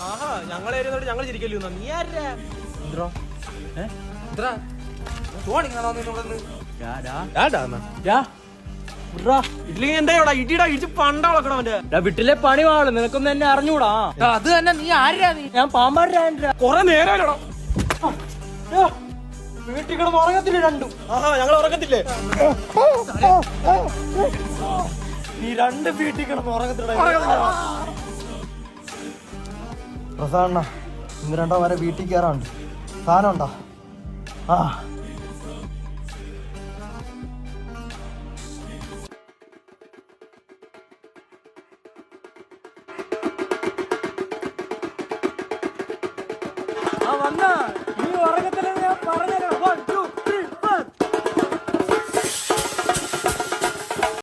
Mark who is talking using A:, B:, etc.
A: ആഹാ ഞങ്ങളേരിയോട് ഞങ്ങൾ ചിരിക്കല്ലോ. നീ ആരാ? ഇല്ലെങ്കിൽ എന്താ ഇടിയുടെ ഇടിച്ച് പണ്ട വളക്കണം അവന്റെ
B: വീട്ടിലെ പണി വാള് നിനക്കൊന്നും എന്നെ അറിഞ്ഞൂടാ.
A: അത് തന്നെ. നീ ആരാ? നീ
B: ഞാൻ പാമ്പാടാ
A: കൊറേ നേരം
B: വീട്ടിൽ കിടന്ന് ഉറങ്ങത്തില്ല രണ്ടും.
A: ആഹാ ഞങ്ങൾ ഉറക്കത്തില്ലേ?
B: നീ രണ്ട് വീട്ടിൽ കിടന്ന് ഉറങ്ങത്തില്ല.
C: പ്രസാദണ്ണ ഇന്ന് രണ്ടോ വരെ വീട്ടിൽ കയറാണ്ട് സാധനം ഉണ്ടോ? ആ
B: വന്ന നീ ഉറങ്ങത്തില്ലെന്ന് ഞാൻ പറഞ്ഞല്ലോ.